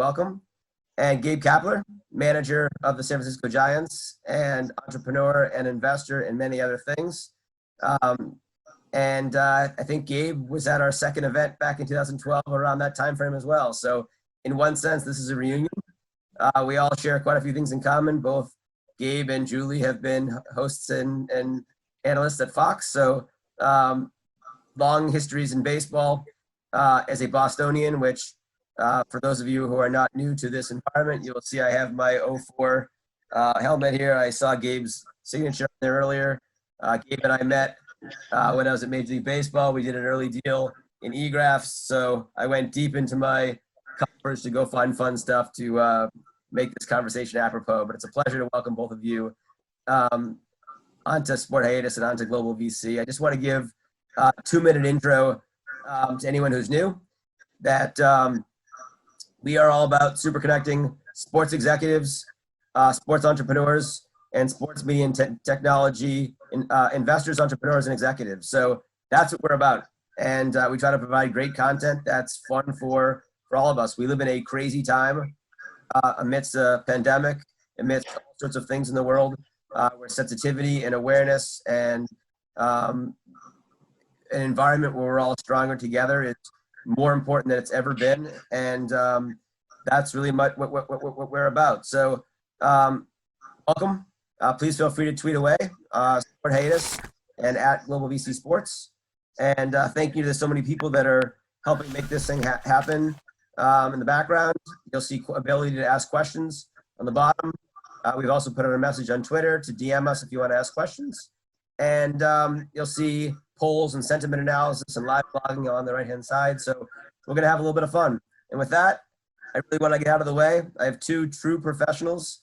welcome. And Gabe Kapler, manager of the San Francisco Giants and entrepreneur and investor and many other things. I think Gabe was at our second event back in 2012 around that time frame as well. So in one sense, this is a reunion. We all share quite a few things in common. Both Gabe and Julie have been hosts and analysts at Fox. So long histories in baseball. As a Bostonian, which for those of you who are not new to this environment, you'll see I have my '04 helmet here. I saw Gabe's signature there earlier. Gabe and I met when I was at Major League Baseball. We did an early deal in eGraphs, so I went deep into my coverage to go find fun stuff to make this conversation apropos. But it's a pleasure to welcome both of you onto Sport Hiatus and onto Global VC. I just want to give a 2-minute intro to anyone who's new, that we are all about super connecting sports executives, sports entrepreneurs, and sports media and technology investors, entrepreneurs, and executives. So that's what we're about. And we try to provide great content that's fun for all of us. We live in a crazy time amidst a pandemic, amidst all sorts of things in the world, where sensitivity and awareness and an environment where we're all stronger together is more important than it's ever been. And that's really much what we're about. So welcome. Please feel free to tweet away, Sport Hiatus and at Global VC Sports. And thank you to so many people that are helping make this thing happen in the background. You'll see ability to ask questions on the bottom. We've also put out a message on Twitter to DM us if you want to ask questions. And you'll see polls and sentiment analysis and live blogging on the right-hand side. So we're going to have a little bit of fun. And with that, I really want to get out of the way. I have two true professionals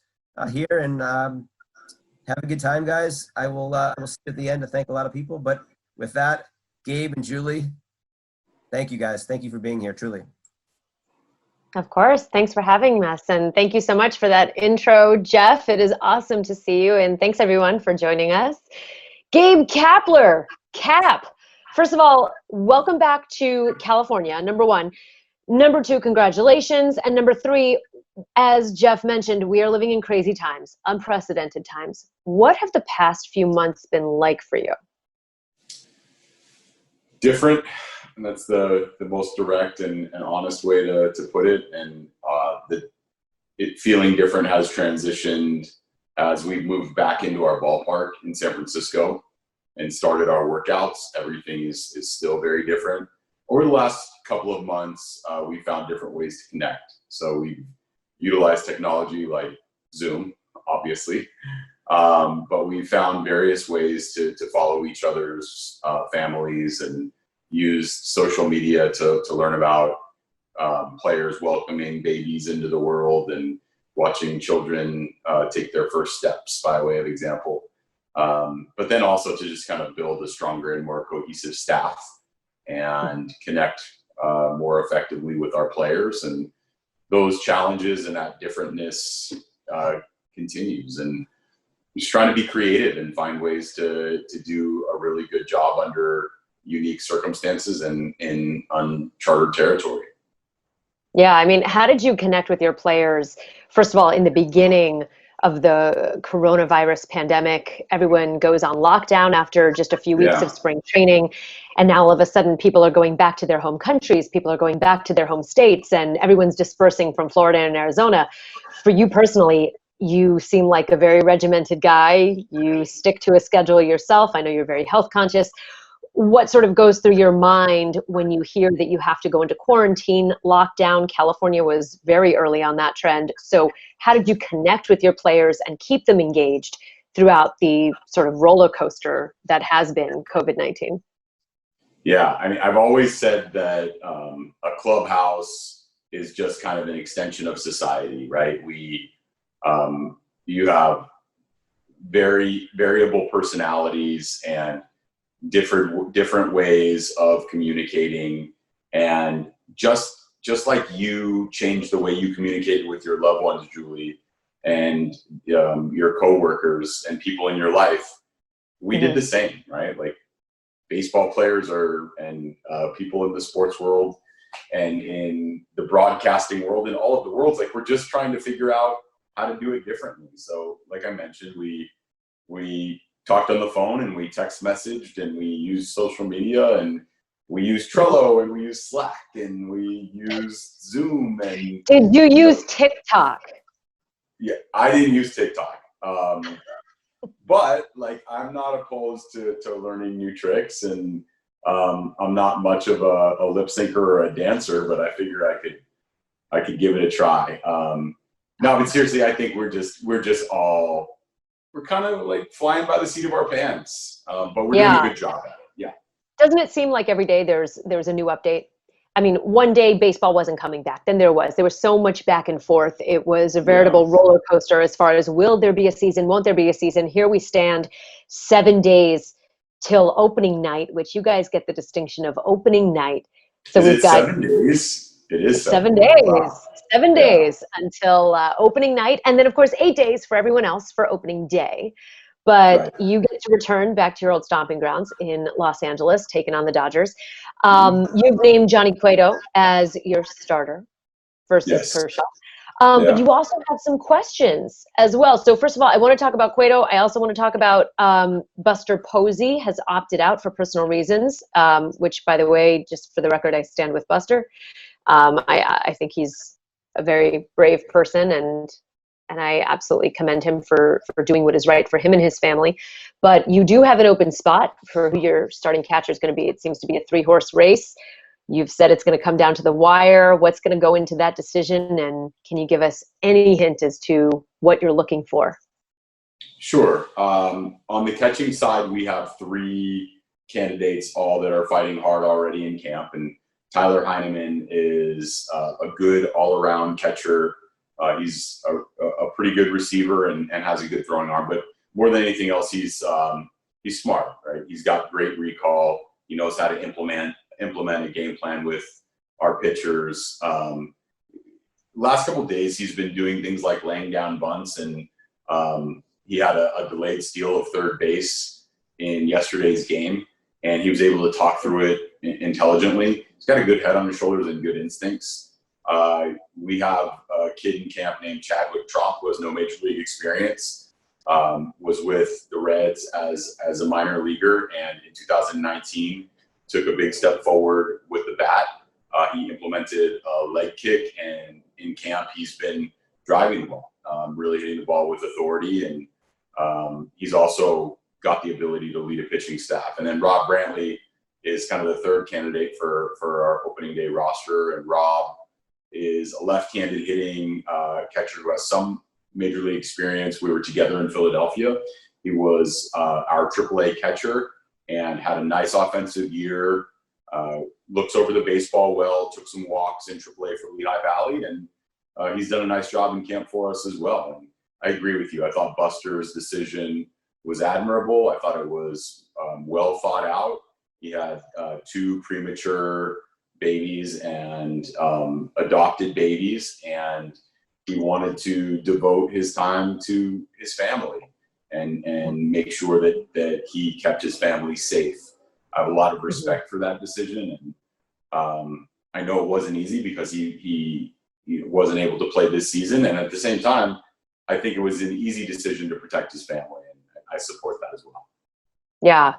here, and have a good time, guys. I will sit at the end to thank a lot of people. But with that, Gabe and Julie, thank you, guys. Thank you for being here, truly. Of course. Thanks for having us. And thank you so much for that intro, Jeff. It is awesome to see you. And thanks, everyone, for joining us. Gabe Kapler, Cap. First of all, welcome back to California, number one. Number two, congratulations. And number three, as Jeff mentioned, we are living in crazy times, unprecedented times. What have the past few months been like for you? Different, and that's the most direct and honest way to put it. And feeling different has transitioned as we've moved back into our ballpark in San Francisco and started our workouts. Everything is still very different. Over the last couple of months, we found different ways to connect. So we've utilized technology like Zoom, obviously, but we found various ways to follow each other's families and use social media to learn about players welcoming babies into the world and watching children take their first steps, by way of example. But then also to just kind of build a stronger and more cohesive staff and connect more effectively with our players. And those challenges and that differentness continues. And just trying to be creative and find ways to do a really good job under unique circumstances and in uncharted territory. Yeah, I mean, how did you connect with your players? First of all, in the beginning of the coronavirus pandemic, everyone goes on lockdown after just a few weeks of spring training. And now all of a sudden people are going back to their home countries, people are going back to their home states, and everyone's dispersing from Florida and Arizona. For you personally, you seem like a very regimented guy. You stick to a schedule yourself. I know you're very health conscious. What sort of goes through your mind when you hear that you have to go into quarantine, lockdown? California was very early on that trend. So how did you connect with your players and keep them engaged throughout the sort of roller coaster that has been COVID-19? Yeah, I mean, I've always said that a clubhouse is just kind of an extension of society, right? You have very variable personalities and different ways of communicating, and just like you changed the way you communicate with your loved ones, Julie, and your coworkers and people in your life, we did the same, right? Like baseball players and people in the sports world and in the broadcasting world, in all of the worlds, like we're just trying to figure out how to do it differently. So like I mentioned, we talked on the phone and we text messaged and we used social media and we used Trello and we used Slack and we used Zoom. And did you use TikTok? Yeah, I didn't use TikTok. But like, I'm not opposed to learning new tricks, and I'm not much of a lip syncer or a dancer, but I figure I could give it a try. No, but seriously, I think we're kind of like flying by the seat of our pants, but we're doing a good job at it. Yeah. Doesn't it seem like every day there's a new update? I mean, one day baseball wasn't coming back. Then there was so much back and forth. It was a veritable roller coaster as far as will there be a season? Won't there be a season? Here we stand 7 days till opening night, which you guys get the distinction of opening night. So we've got 7 days. It is 7 days. Wow. 7 days until opening night. And then, of course, 8 days for everyone else for opening day. But you get to return back to your old stomping grounds in Los Angeles, taking on the Dodgers. You've named Johnny Cueto as your starter versus Kershaw. But you also have some questions as well. So first of all, I want to talk about Cueto. I also want to talk about Buster Posey has opted out for personal reasons, which, by the way, just for the record, I stand with Buster. I think he's a very brave person, and I absolutely commend him for doing what is right for him and his family. But you do have an open spot for who your starting catcher is going to be. It seems to be a 3-horse race. You've said it's going to come down to the wire. What's going to go into that decision? And can you give us any hint as to what you're looking for? Sure. On the catching side, we have 3 candidates, all that are fighting hard already in camp. And Tyler Heineman is a good all-around catcher. He's a pretty good receiver and has a good throwing arm. But more than anything else, he's smart, right? He's got great recall. He knows how to implement a game plan with our pitchers. Last couple of days, he's been doing things like laying down bunts, and he had a delayed steal of third base in yesterday's game, and he was able to talk through it intelligently. He's got a good head on his shoulders and good instincts. We have a kid in camp named Chadwick Tromp, who has no major league experience, was with the Reds as a minor leaguer, and in 2019 took a big step forward with the bat. He implemented a leg kick, and in camp he's been driving the ball, really hitting the ball with authority, and he's also got the ability to lead a pitching staff. And then Rob Brantley is kind of the third candidate for our opening day roster, and Rob is a left-handed hitting catcher who has some major league experience. We were together in Philadelphia. He was our AAA catcher and had a nice offensive year, looks over the baseball well, took some walks in AAA for Lehigh Valley, and he's done a nice job in camp for us as well. And I agree with you. I thought Buster's decision was admirable. I thought it was well thought out. He had 2 premature babies and adopted babies, and he wanted to devote his time to his family and make sure that he kept his family safe. I have a lot of respect for that decision, and I know it wasn't easy because he wasn't able to play this season, and at the same time, I think it was an easy decision to protect his family, and I support that as well. Yeah.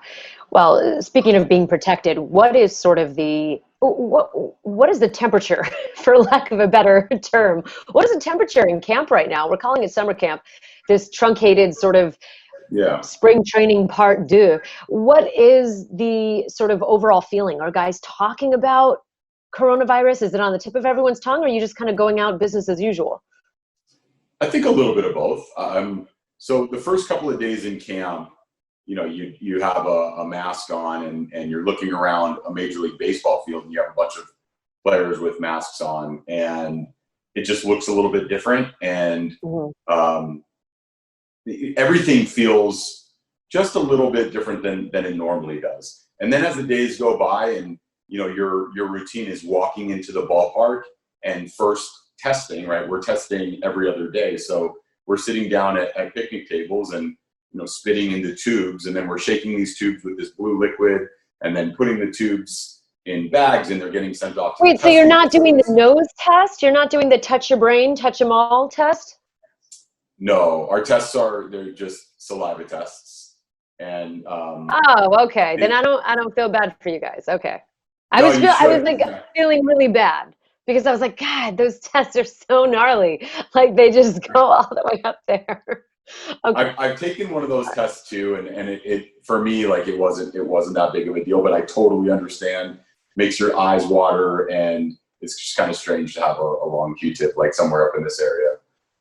Well, speaking of being protected, what is sort of what is the temperature, for lack of a better term? What is the temperature in camp right now? We're calling it summer camp, this truncated sort of spring training part 2. What is the sort of overall feeling? Are guys talking about coronavirus? Is it on the tip of everyone's tongue, or are you just kind of going out business as usual? I think a little bit of both. So the first couple of days in camp, you have a mask on and you're looking around a Major League Baseball field and you have a bunch of players with masks on, and it just looks a little bit different. And everything feels just a little bit different than it normally does. And then as the days go by and, your routine is walking into the ballpark and first testing, right? We're testing every other day. So we're sitting down at picnic tables and, spitting into tubes, and then we're shaking these tubes with this blue liquid and then putting the tubes in bags and they're getting sent off to Wait, the so you're testing not doing the facilities. nose test? You're not doing the touch your brain, touch them all test? No, our tests they're just saliva tests. And Oh, okay. Then I don't feel bad for you guys. Okay. I no, was you like should. feeling really bad because I was like, God, those tests are so gnarly. Like they just go all the way up there. Okay. I've taken one of those tests too, and it for me, like it wasn't that big of a deal, but I totally understand. Makes your eyes water, and it's just kind of strange to have a long Q-tip like somewhere up in this area.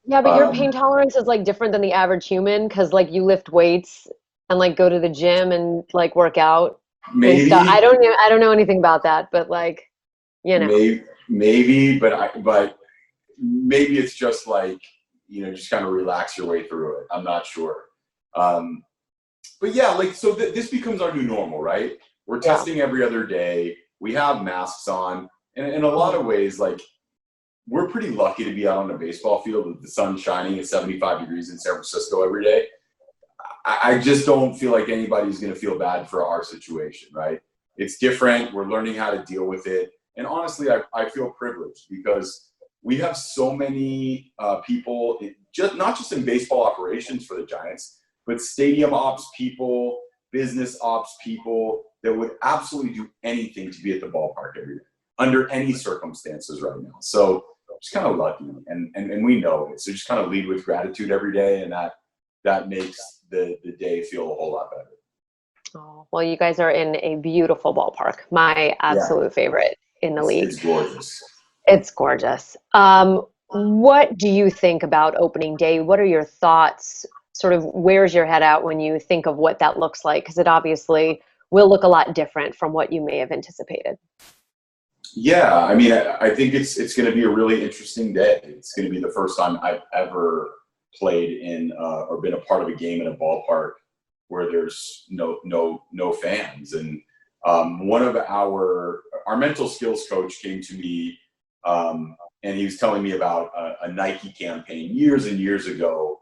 Yeah, but your pain tolerance is like different than the average human because like you lift weights and like go to the gym and like work out and stuff. Maybe I don't know anything about that, but like, you know. maybe, but maybe it's just like, just kind of relax your way through it. I'm not sure. But yeah, like, so this becomes our new normal, right? We're testing every other day. We have masks on. And in a lot of ways, like, we're pretty lucky to be out on a baseball field with the sun shining at 75 degrees in San Francisco every day. I just don't feel like anybody's going to feel bad for our situation, right? It's different. We're learning how to deal with it. And honestly, I feel privileged because we have so many people, not just in baseball operations for the Giants, but stadium ops people, business ops people that would absolutely do anything to be at the ballpark every day under any circumstances right now. So just kind of lucky, and we know it. So just kind of lead with gratitude every day, and that makes the day feel a whole lot better. Oh, well, you guys are in a beautiful ballpark. My absolute favorite in the league. It's gorgeous. It's gorgeous. What do you think about opening day? What are your thoughts? Sort of where's your head at when you think of what that looks like? Because it obviously will look a lot different from what you may have anticipated. Yeah, I mean, I think it's going to be a really interesting day. It's going to be the first time I've ever played in or been a part of a game in a ballpark where there's no fans. And one of our mental skills coach came to me and he was telling me about a Nike campaign years and years ago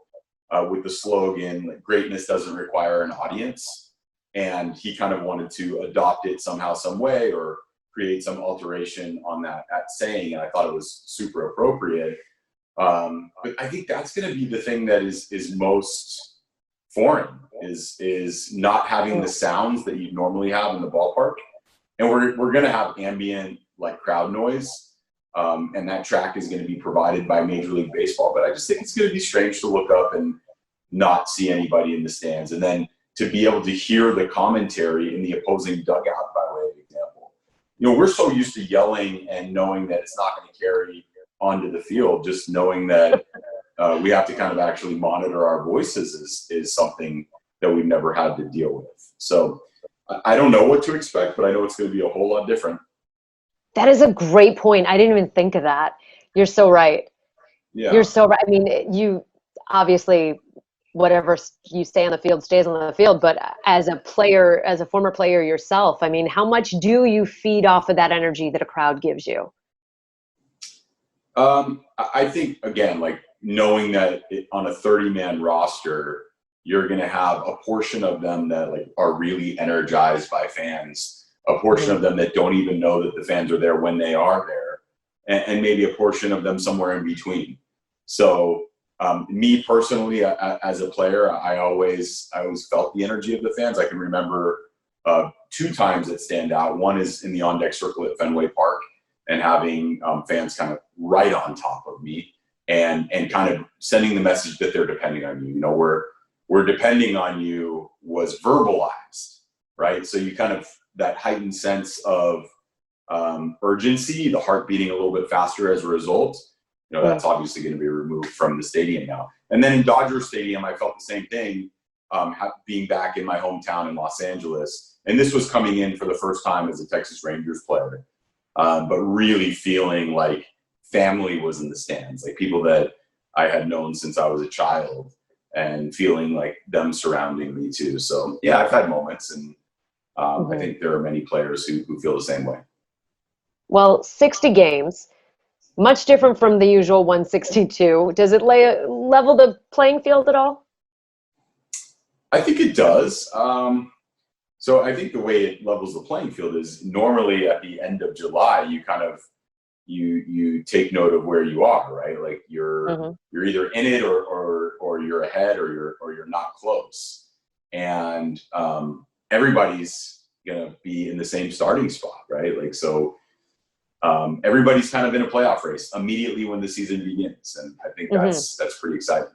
with the slogan, like, greatness doesn't require an audience. And he kind of wanted to adopt it somehow, some way, or create some alteration on that saying. And I thought it was super appropriate. But I think that's going to be the thing that is most foreign is not having the sounds that you normally have in the ballpark. And we're going to have ambient like crowd noise. And that track is going to be provided by Major League Baseball. But I just think it's going to be strange to look up and not see anybody in the stands. And then to be able to hear the commentary in the opposing dugout, by way of example. We're so used to yelling and knowing that it's not going to carry onto the field. Just knowing that we have to kind of actually monitor our voices is something that we've never had to deal with. So I don't know what to expect, but I know it's going to be a whole lot different. That is a great point. I didn't even think of that. You're so right. Yeah. You're so right. I mean, you obviously, whatever you stay on the field stays on the field, but as a player, as a former player yourself, I mean, how much do you feed off of that energy that a crowd gives you? I think, again, like knowing that on a 30-man roster, you're going to have a portion of them that like are really energized by fans, a portion of them that don't even know that the fans are there when they are there, and maybe a portion of them somewhere in between. So me personally, as a player, I always felt the energy of the fans. I can remember 2 times that stand out. One is in the on-deck circle at Fenway Park and having fans kind of right on top of me and kind of sending the message that they're depending on you. We're depending on you was verbalized, right? So you kind of, that heightened sense of urgency, the heart beating a little bit faster as a result, that's obviously going to be removed from the stadium now. And then in Dodger Stadium, I felt the same thing, being back in my hometown in Los Angeles. And this was coming in for the first time as a Texas Rangers player, but really feeling like family was in the stands, like people that I had known since I was a child, and feeling like them surrounding me too. So yeah, I've had moments, and I think there are many players who feel the same way. Well, 60 games, much different from the usual 162. Does it level the playing field at all? I think it does. So I think the way it levels the playing field is normally at the end of July, you kind of you take note of where you are, right? Like you're either in it or you're ahead or you're not close, and everybody's gonna be in the same starting spot, right? Like so. Everybody's kind of in a playoff race immediately when the season begins, and I think that's pretty exciting.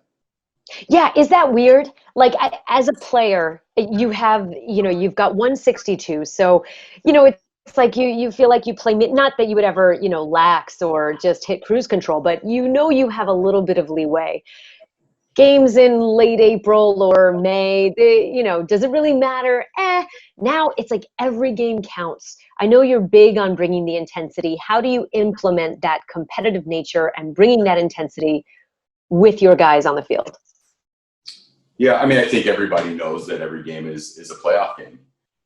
Yeah, is that weird? Like as a player, you have, you've got 162. So, it's like you feel like you play, not that you would ever, lax or just hit cruise control, but you have a little bit of leeway. Games in late April or May, does it really matter? Now it's like every game counts. I know you're big on bringing the intensity. How do you implement that competitive nature and bringing that intensity with your guys on the field? Yeah, I mean, I think everybody knows that every game is a playoff game.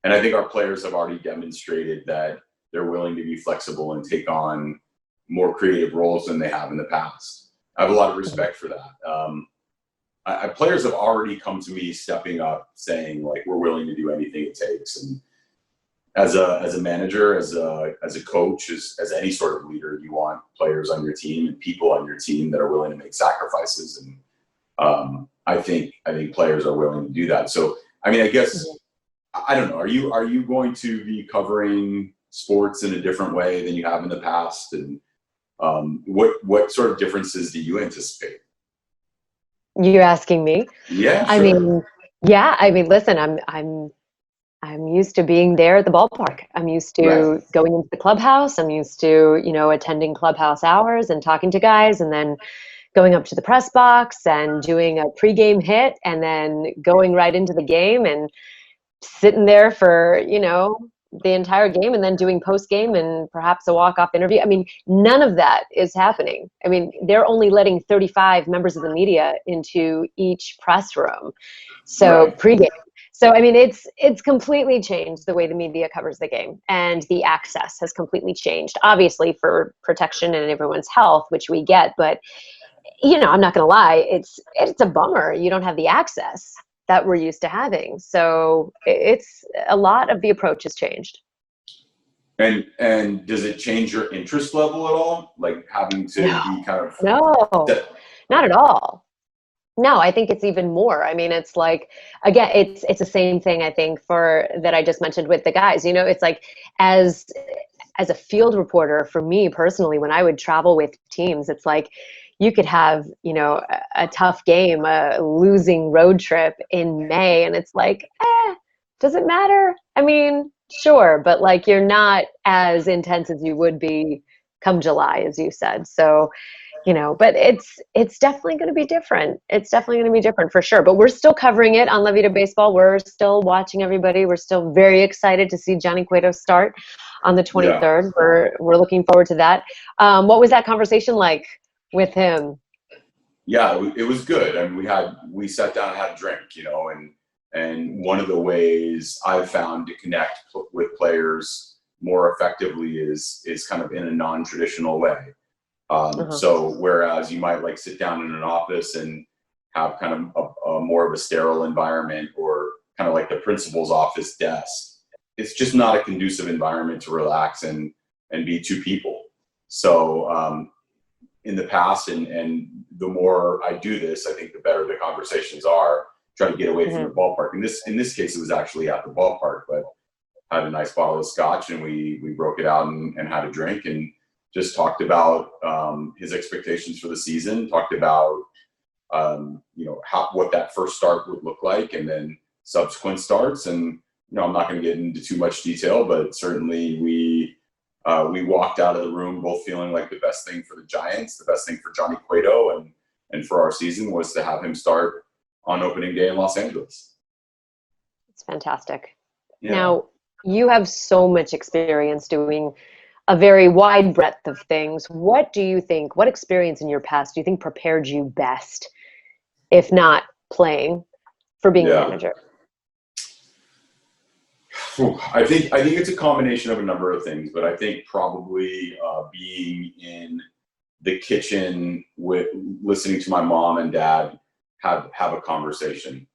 And I think our players have already demonstrated that they're willing to be flexible and take on more creative roles than they have in the past. I have a lot of respect for that. Players have already come to me stepping up saying, like, we're willing to do anything it takes. And as a manager, as a coach, as any sort of leader, you want players on your team and people on your team that are willing to make sacrifices. And I think players are willing to do that. So, I mean, I guess, I don't know. Are you going to be covering sports in a different way than you have in the past? And what sort of differences do you anticipate? You're asking me? Yeah, sure. I mean, listen, I'm used to being there at the ballpark. I'm used to going into the clubhouse. I'm used to, attending clubhouse hours and talking to guys, and then going up to the press box and doing a pregame hit, and then going right into the game and sitting there for, the entire game, and then doing post game and perhaps a walk-off interview. I mean, none of that is happening. I mean, they're only letting 35 members of the media into each press room. So pregame. So, I mean, it's completely changed the way the media covers the game, and the access has completely changed, obviously for protection and everyone's health, which we get. But, I'm not going to lie, it's a bummer. You don't have the access that we're used to having. So it's a lot of the approach has changed. And does it change your interest level at all? Like having to be kind of not at all. No, I think it's even more. I mean, it's like, again, it's the same thing, I think, that I just mentioned with the guys. It's like as a field reporter, for me personally, when I would travel with teams, it's like you could have, a tough game, a losing road trip in May, and it's like, does it matter? I mean, sure, but like you're not as intense as you would be come July, as you said. So, but it's definitely going to be different. It's definitely going to be different for sure. But we're still covering it on La Vida Baseball. We're still watching everybody. We're still very excited to see Johnny Cueto start on the 23rd. Yeah. We're looking forward to that. What was that conversation like with him? Yeah, it was good. I mean, we sat down and had a drink, and one of the ways I've found to connect with players more effectively is kind of in a non-traditional way. So whereas you might like sit down in an office and have kind of a more of a sterile environment, or kind of like the principal's office desk, it's just not a conducive environment to relax and be two people. So in the past, and the more I do this, I think the better the conversations are. Try to get away from the ballpark. In this case, it was actually at the ballpark, but had a nice bottle of scotch, and we broke it out and had a drink, and just talked about his expectations for the season, talked about what that first start would look like, and then subsequent starts. And I'm not going to get into too much detail, but certainly we walked out of the room both feeling like the best thing for the Giants, the best thing for Johnny Cueto, and for our season was to have him start on opening day in Los Angeles. It's fantastic. Yeah. Now, you have so much experience doing a very wide breadth of things. What experience in your past do you think prepared you best, if not playing, for being a manager? I think it's a combination of a number of things, but I think probably being in the kitchen with listening to my mom and dad have a conversation,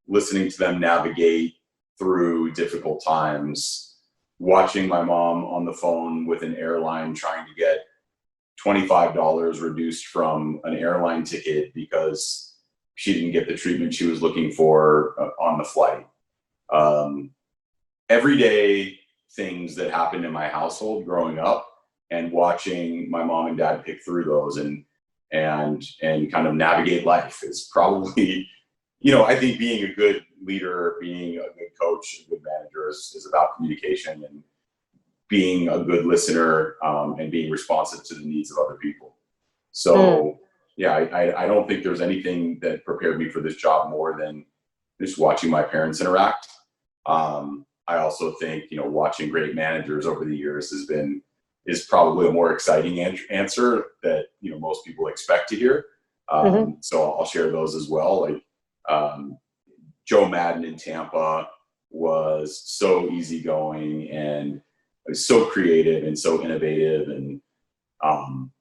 listening to them navigate through difficult times, watching my mom on the phone with an airline trying to get $25 reduced from an airline ticket because she didn't get the treatment she was looking for on the flight. Everyday things that happened in my household growing up, and watching my mom and dad pick through those and kind of navigate life is probably, I think being a good leader, being a good coach, a good manager is about communication and being a good listener, and being responsive to the needs of other people. So yeah, I don't think there's anything that prepared me for this job more than just watching my parents interact. I also think, watching great managers over the years is probably a more exciting answer that, most people expect to hear. So I'll share those as well. Like, Joe Madden in Tampa was so easygoing and so creative and so innovative and,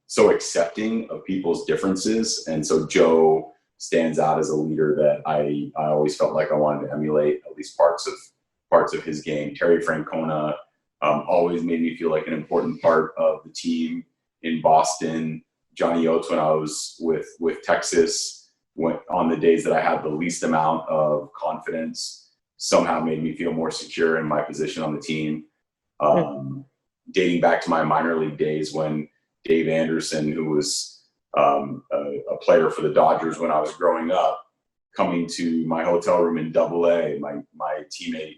so accepting of people's differences. And so Joe stands out as a leader that I always felt like I wanted to emulate at least parts of his game. Terry Francona always made me feel like an important part of the team in Boston. Johnny Oates, when I was with Texas, went on the days that I had the least amount of confidence, somehow made me feel more secure in my position on the team. Dating back to my minor league days when Dave Anderson, who was a player for the Dodgers when I was growing up, coming to my hotel room in AA, my teammate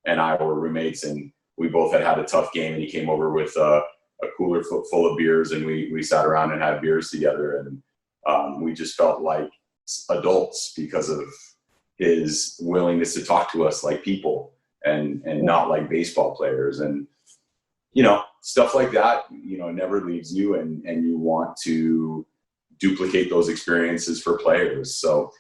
and I were roommates, and we both had a tough game, and he came over with a cooler full of beers, and we sat around and had beers together, and we just felt like adults because of his willingness to talk to us like people and not like baseball players. And stuff like that, never leaves you, and you want to duplicate those experiences for players. So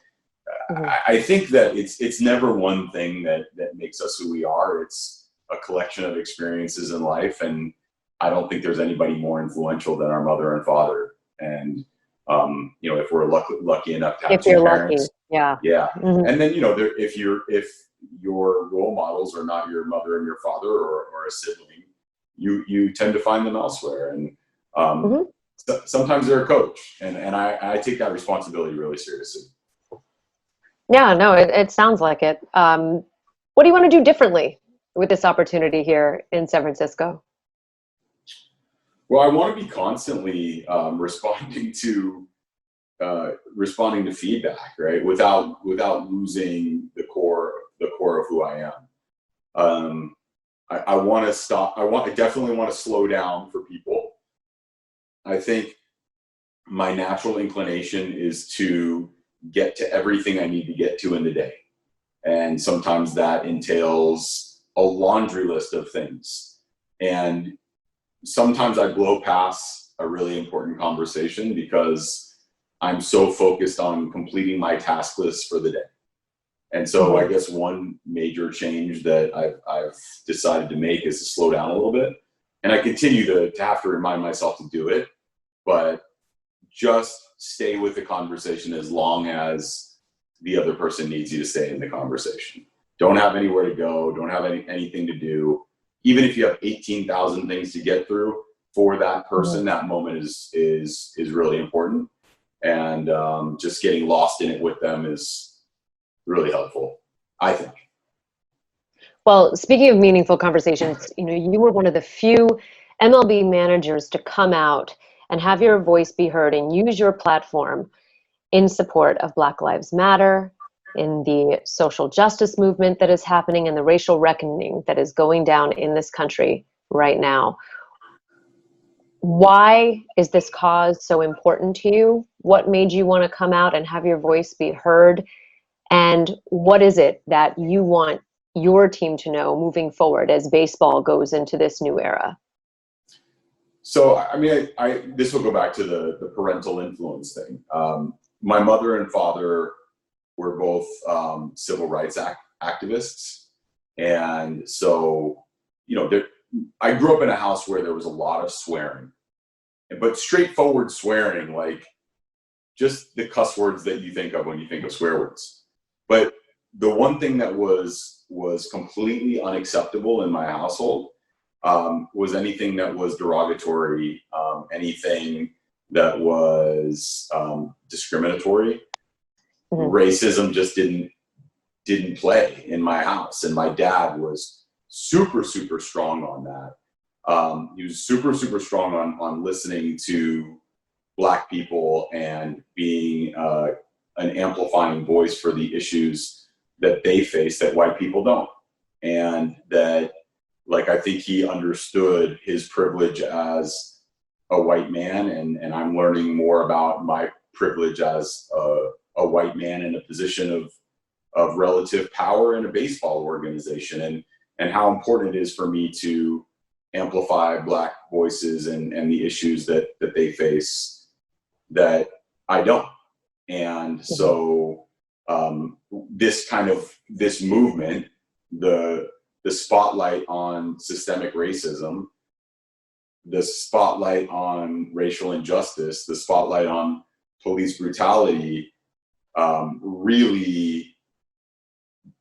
I think that it's never one thing that makes us who we are. It's a collection of experiences in life, and I don't think there's anybody more influential than our mother and father. And if we're lucky enough to have two parents, yeah. And then if your role models are not your mother and your father or a sibling, you tend to find them elsewhere. And sometimes they're a coach, and I take that responsibility really seriously. Yeah, no, it sounds like it. What do you want to do differently with this opportunity here in San Francisco? Well, I want to be constantly responding to feedback, right? Without losing the core of who I am. I want to stop. I definitely want to slow down for people. I think my natural inclination is to get to everything I need to get to in the day. And sometimes that entails a laundry list of things. And sometimes I blow past a really important conversation because I'm so focused on completing my task list for the day. And so I guess one major change that I've decided to make is to slow down a little bit. And I continue to have to remind myself to do it, but just stay with the conversation as long as the other person needs you to stay in the conversation. Don't have anywhere to go. Don't have anything to do. Even if you have 18,000 things to get through, for that person, that moment is really important. And just getting lost in it with them is really helpful, I think. Well, speaking of meaningful conversations, you were one of the few MLB managers to come out and have your voice be heard and use your platform in support of Black Lives Matter, in the social justice movement that is happening, and the racial reckoning that is going down in this country right now. Why is this cause so important to you? What made you want to come out and have your voice be heard? And what is it that you want your team to know moving forward as baseball goes into this new era? So, this will go back to the parental influence thing. My mother and father were both civil rights activists. And so, I grew up in a house where there was a lot of swearing, but straightforward swearing, like just the cuss words that you think of when you think of swear words. But the one thing that was was completely unacceptable in my household was anything that was derogatory, anything that was discriminatory. Mm-hmm. Racism just didn't play in my house, and my dad was super strong on that. He was super strong on listening to Black people and being an amplifying voice for the issues that they face that white people don't. And that, like, I think he understood his privilege as a white man, and I'm learning more about my privilege as a white man in a position of relative power in a baseball organization, and how important it is for me to amplify Black voices and the issues that they face that I don't. And so this movement, the spotlight on systemic racism, the spotlight on racial injustice, the spotlight on police brutality, really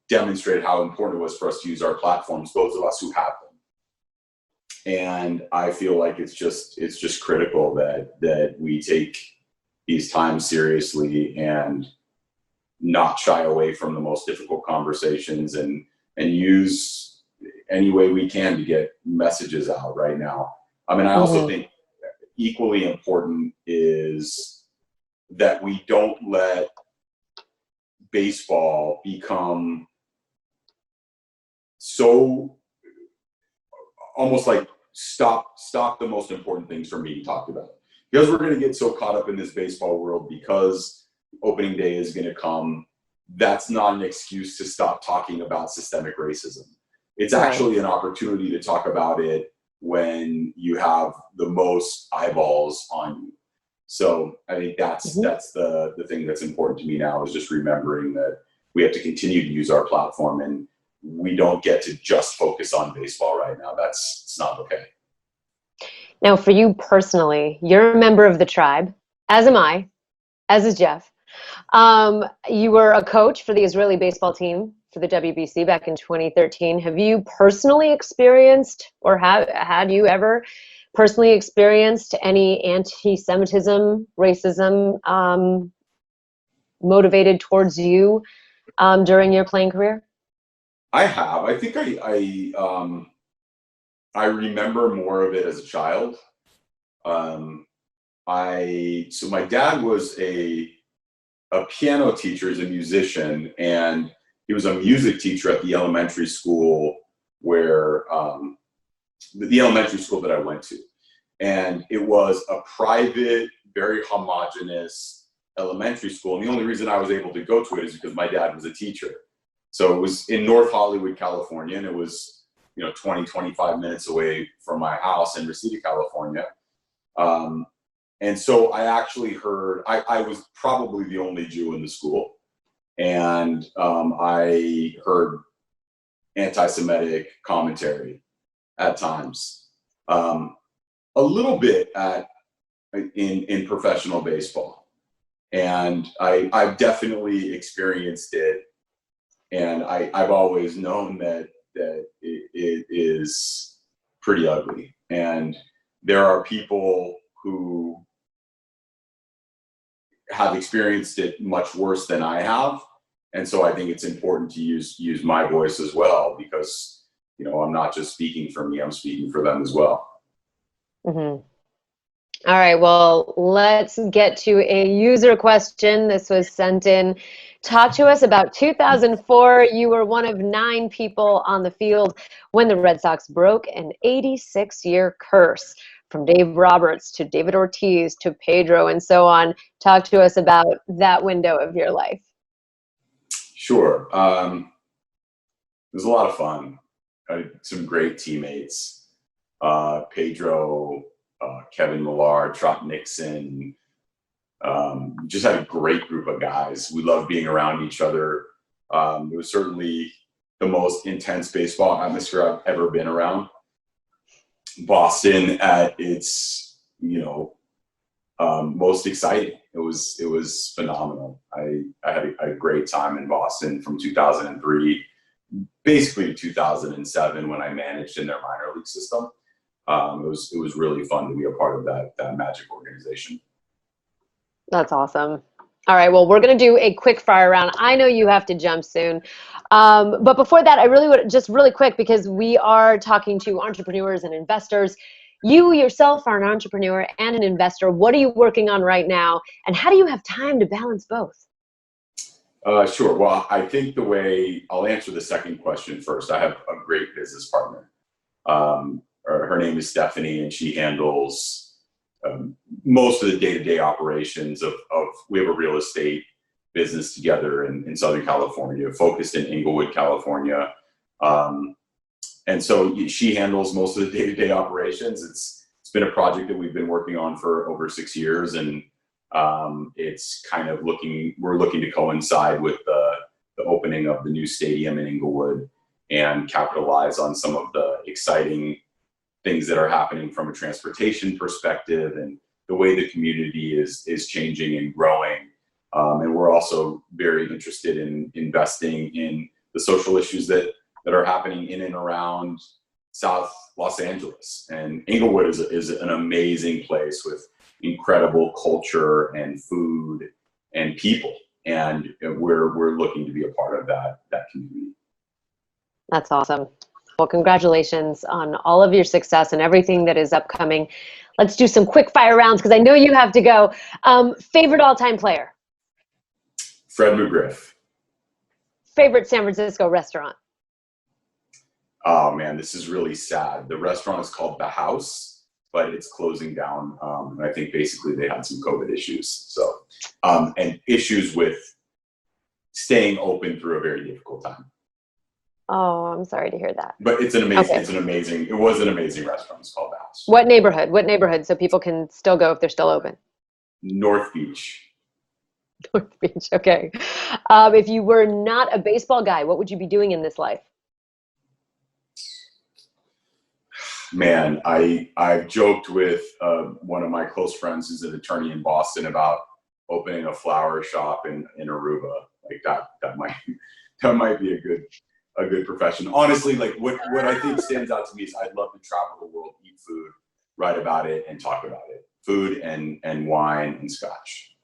demonstrated how important it was for us to use our platforms, those of us who have them. And I feel like it's just critical that we take these times seriously and not shy away from the most difficult conversations, and use any way we can to get messages out right now. I mean, I also think equally important is that we don't let baseball become so almost like stop the most important things from being talked about. Because we're going to get so caught up in this baseball world because opening day is going to come, that's not an excuse to stop talking about systemic racism. It's actually an opportunity to talk about it when you have the most eyeballs on you. So I think that's the thing that's important to me now, is just remembering that we have to continue to use our platform, and we don't get to just focus on baseball right now. It's not okay. Now, for you personally, you're a member of the tribe, as am I, as is Jeff. You were a coach for the Israeli baseball team for the WBC back in 2013. Have you personally experienced, or had you ever personally experienced any anti-Semitism, racism motivated towards you during your playing career? I have. I think I remember more of it as a child. So my dad was a piano teacher, as a musician, and he was a music teacher at the elementary school where the elementary school that I went to. And it was a private, very homogenous elementary school. And the only reason I was able to go to it is because my dad was a teacher. So it was in North Hollywood, California, and it was 20, 25 minutes away from my house in Reseda, California. And so I actually heard, I was probably the only Jew in the school. And I heard anti-Semitic commentary at times, a little bit in professional baseball. And I've definitely experienced it. And I've always known that it is pretty ugly. And there are people who have experienced it much worse than I have. And so I think it's important to use my voice as well, because, I'm not just speaking for me, I'm speaking for them as well. Mm-hmm. All right, well, let's get to a user question. This was sent in. Talk to us about 2004. You were one of 9 people on the field when the Red Sox broke an 86-year curse, from Dave Roberts to David Ortiz to Pedro and so on. Talk to us about that window of your life. Sure. It was a lot of fun. I had some great teammates. Pedro, Kevin Millar, Trot Nixon. Just had a great group of guys. We loved being around each other. It was certainly the most intense baseball atmosphere I've ever been around. Boston at its, most exciting. It was phenomenal. I had a great time in Boston from 2003 basically 2007 when I managed in their minor league system. It was really fun to be a part of that Magic organization. That's awesome. All right, well, we're going to do a quick fire round. I know you have to jump soon. But before that, I really would just really quick, because we are talking to entrepreneurs and investors. You yourself are an entrepreneur and an investor. What are you working on right now? And how do you have time to balance both? Sure. Well, I think I'll answer the second question first. I have a great business partner. Her name is Stephanie, and she handles most of the day-to-day operations of we have a real estate business together in Southern California, focused in Inglewood, California. And so she handles most of the day-to-day operations. It's been a project that we've been working on for over 6 years, and it's kind of we're looking to coincide with the opening of the new stadium in Inglewood and capitalize on some of the exciting things that are happening from a transportation perspective and the way the community is changing and growing. And we're also very interested in investing in the social issues that are happening in and around South Los Angeles. And Inglewood is an amazing place with incredible culture and food and people. And we're looking to be a part of that community. That's awesome. Well, congratulations on all of your success and everything that is upcoming. Let's do some quick fire rounds, because I know you have to go. Favorite all-time player? Fred McGriff. Favorite San Francisco restaurant? Oh man, this is really sad. The restaurant is called The House, but it's closing down. And I think basically they had some COVID issues. So, and issues with staying open through a very difficult time. Oh, I'm sorry to hear that. But it's an amazing, it was an amazing restaurant. It's called The House. What neighborhood? What neighborhood, so people can still go if they're still open? North Beach. North Beach, okay. If you were not a baseball guy, what would you be doing in this life? Man, I've joked with one of my close friends who's an attorney in Boston about opening a flower shop in Aruba. Like that might be a good profession. Honestly, like what I think stands out to me is I'd love to travel the world, eat food, write about it, and talk about it. Food and wine and scotch.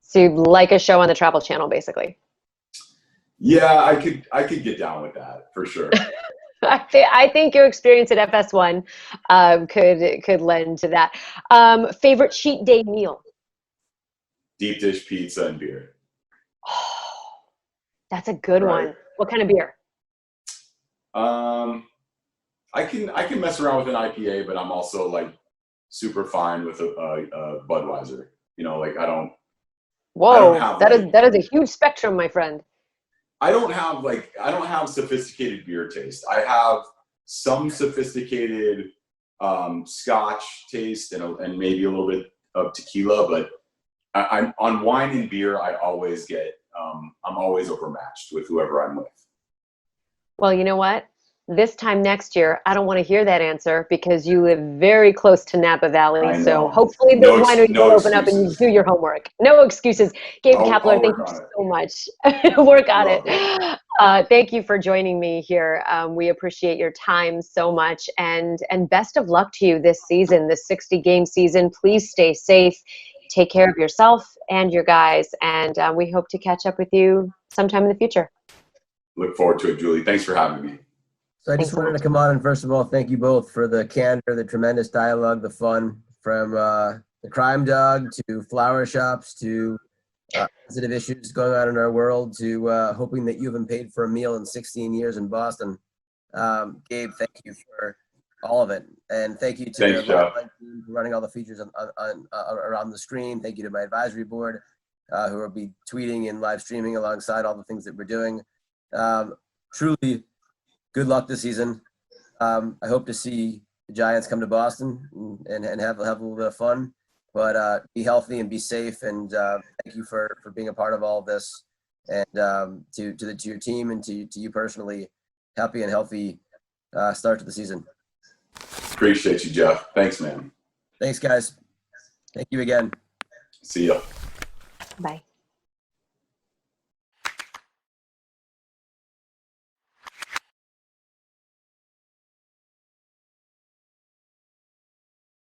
So you'd like a show on the Travel Channel, basically? Yeah, I could get down with that for sure. I think your experience at FS1 could lend to that. Favorite cheat day meal? Deep dish pizza and beer. Oh, that's a good one. What kind of beer? I can mess around with an IPA, but I'm also like super fine with a Budweiser. You know, like I don't. Whoa, that is a huge spectrum, my friend. I don't have sophisticated beer taste. I have some sophisticated scotch taste and maybe a little bit of tequila, but I'm on wine and beer. I always get I'm always overmatched with whoever I'm with. Well, you know what? This time next year, I don't want to hear that answer, because you live very close to Napa Valley. So hopefully the winery will open up and you do your homework. No excuses. Gabe Kapler, thank you so much. Work on it. Thank you for joining me here. We appreciate your time so much, and best of luck to you this season, this 60-game season. Please stay safe. Take care of yourself and your guys, and we hope to catch up with you sometime in the future. Look forward to it, Julie. Thanks for having me. So I just wanted to come on and first of all, thank you both for the candor, the tremendous dialogue, the fun, from the crime dog to flower shops to sensitive issues going on in our world to hoping that you haven't paid for a meal in 16 years in Boston. Gabe, thank you for all of it. And thank you to the team for running all the features around the screen. Thank you to my advisory board who will be tweeting and live streaming alongside all the things that we're doing. Truly, good luck this season. I hope to see the Giants come to Boston and have a little bit of fun. But be healthy and be safe. And thank you for being a part of all of this. And to your team and to you personally, happy and healthy start to the season. Appreciate you, Jeff. Thanks, man. Thanks, guys. Thank you again. See ya. Bye.